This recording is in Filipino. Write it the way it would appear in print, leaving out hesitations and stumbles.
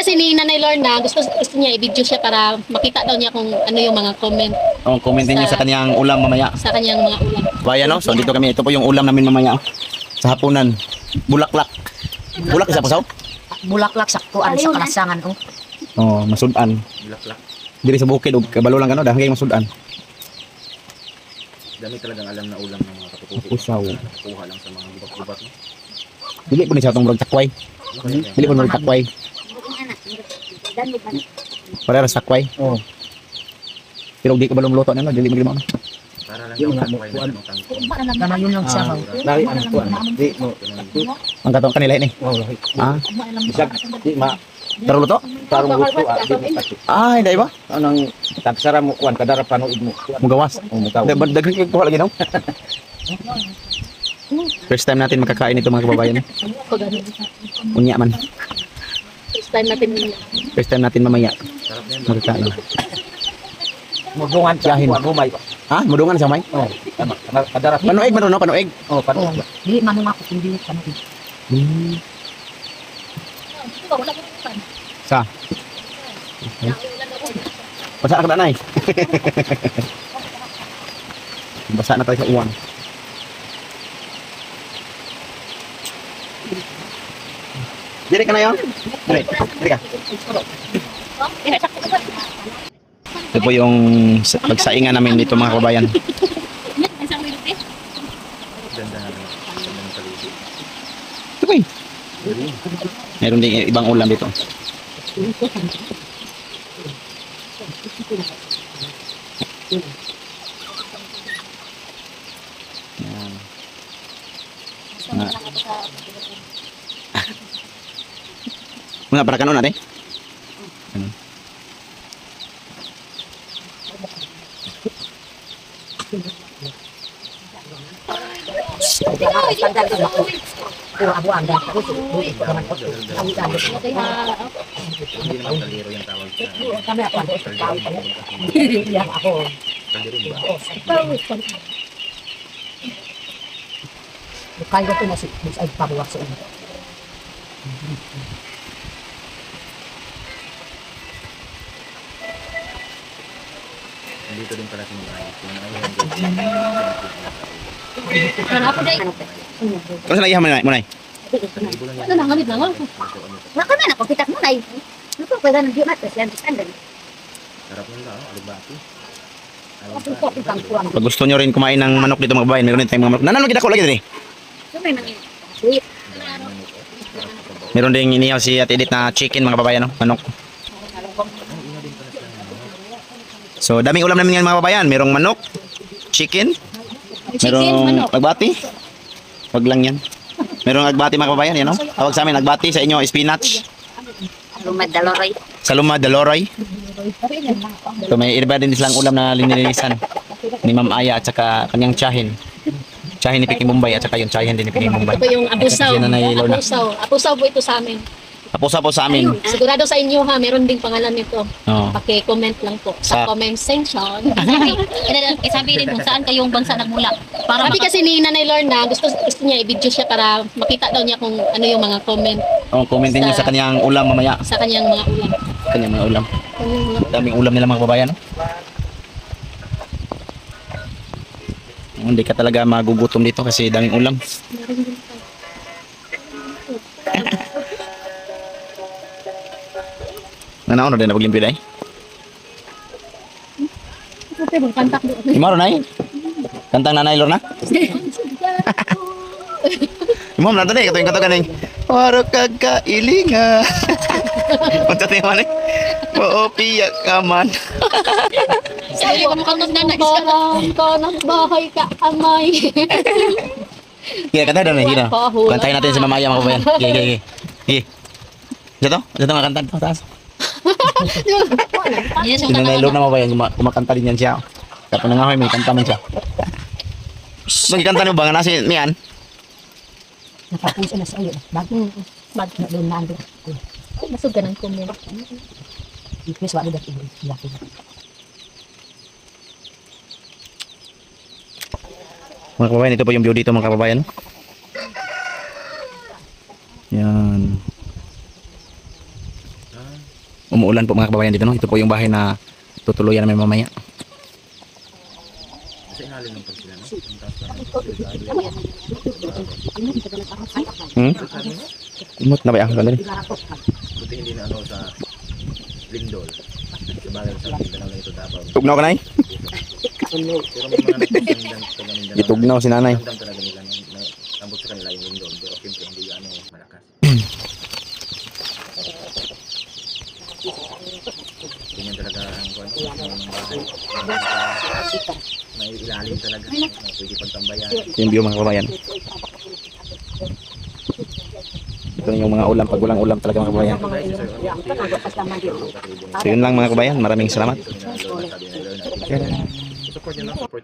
kasi ni Nanay Lorna, gusto niya i-video siya para makita daw niya kung ano yung mga comment Oh, commentin niyo sa kanyang ulam mamaya. sa kanyang mga ulam. Bayan, no? So dito kami, ito po yung ulam namin mamaya. Sa hapunan. Bulaklak. Bulak isa po saw? Bulaklak sa kuan sa kalasangan oh. Oh, masudan. Bulaklak. Diri sa bukid og kabalo lang kano dahil masudan. Dami talagang alam na ulam ng mga katutubo. Usaw. Nakuha lang sa mga gubat-gubat. No? Dili po ni sa tong murag takway. Dili po murag takway. Para sa takway. Oh. Pero di ka balong luto nila, dili magimo. Para lang yung takway na anong tangko. Kana yun ang sabaw. Lagi ang kuan. Di mo. Ang katong kanila ni. Oh, lagi. Ah, Bisag di ma daro luto? tarong gusto di mo kasi. Ay, dai ba? Anang tagsara mo kuan kadara panoid mo. Mugawas. Oh, mukaw. Daghan kay kuha lagi no. First time natin makakain ito mga kababayan. Unya man. First time natin niya. First time natin mamaya Sarap yan. makakain. Mudungan sa Yahin. kuan humay. Ha? Mudungan sa may? Oh, tama. Kadara Panuig man no, panuig. oh panoid. Dili man ako kundi kana. Hmm. Sa. Basa ka na nay. Basa na tayo sa uwan. Diri ka na yun? Diri ka. Ito po yung pagsaingan namin dito mga kabayan. Ganda na lang. Ganda ng paligid. Ito po eh. Meron din ibang ulam dito. Yan. Mga para kanon natin. Kanon. Standard ko ako. Puro abuan dan. Hindi naman kaliro yung tawag sa Kami ako. kaliro. Ako. Kaliro ba? Kaya ko na si ay pabuwak sa ulo. Nandito din pala si Mga. Kung ayaw Ano ako day? Kasi naiyahan mo na, Ano na ngamit lang ako. Wala kami na pagkitak mo nay. Ano ko pwede nang dimat kasi ang standard. Sarap nun lang, alubati. Ako ko ang kuan. Pag gusto nyo rin kumain ng manok dito mga babayan, meron din tayong mga manok. Nanalo kita ko lagi din eh. So may nang sweet. Meron din inihaw si Ate Edith na chicken mga babayan, no? Manok. So, daming ulam namin ngayon mga babayan. Merong manok, chicken, merong agbati. Wag lang yan. Merong agbati mga babayan, yan no? Tawag sa amin, agbati sa inyo, spinach. Lumad daloroy. Saluma Daloroy. So, may iba din silang ulam na linilisan ni Ma'am Aya at saka kanyang tiyahin. Tiyahin ni Peking Bombay at saka yung tiyahin din ni Peking Bombay. Ito po yung apusaw. Yan na nailaw na. Apusaw po ito sa amin. Tapos po sa amin. Sigurado sa inyo ha, meron ding pangalan nito. Oh. Paki-comment lang po sa Sa- comment section. Sabi din kung saan kayong bansa nagmula. Para Sabi kasi ni Nanay Lorna, gusto niya i-video siya para makita daw niya kung ano yung mga comment Oh, commentin niyo sa kanyang ulam mamaya. sa kanyang mga ulam. Kanyang mga ulam. Kanyang mga- Daming ulam nila mga babayan, no? Hindi ka talaga magugutom dito kasi daming ulam. Nanaon na din na paglimpyo dahil. Ito po, kantak doon. Imaro na Kantang Nanay Lorna. Imam na tadi katuing katukan ning waro kagailinga. Unta tayo man eh. Moopiya ka man. Sabi ko mukhang nagbarang ka ng bahay ka amay. Kaya kanta daw na hina. Kantahin natin si Mamaya mga kabayan. Gigi. Dito nga kanta dito taas. Yes, Si Nanay Lorna mga kabayan kumakanta din yan siya. Tapos nangahoy may kanta man siya. Magkikanta mo ba nga nasi miyan? Nakapuso na sa iyo. Bago Bad. na doon na ando. Masog ka ng comment. Ipis wala dati laki. Mga kababayan, ito po yung view dito mga kababayan. Yan. Umuulan po mga kababayan dito, no? Ito po yung bahay na tutuluyan namin mamaya. Sa ilalim ng pag sila, no? Ang taas lang. Imot na ba yung akal? Buti hindi na ano sa lindol. Sa bagay sa Mindanao na ito Davao. Tugnaw ka na Pero may mga nagpapandan sa Mindanao. Itugnaw si nanay. Ramdam talaga nila na ambot sa kanila yung lindol. Pero siyempre hindi ano malakas. Ganyan talaga ang kuwan ng bahay. May ilalim talaga. Na pwede pagtambayan. Yung view mga kababayan. Ito yung mga ulam. Pag walang ulam talaga mga kababayan. So yun lang mga kababayan. Maraming salamat. Support nyo lang. Support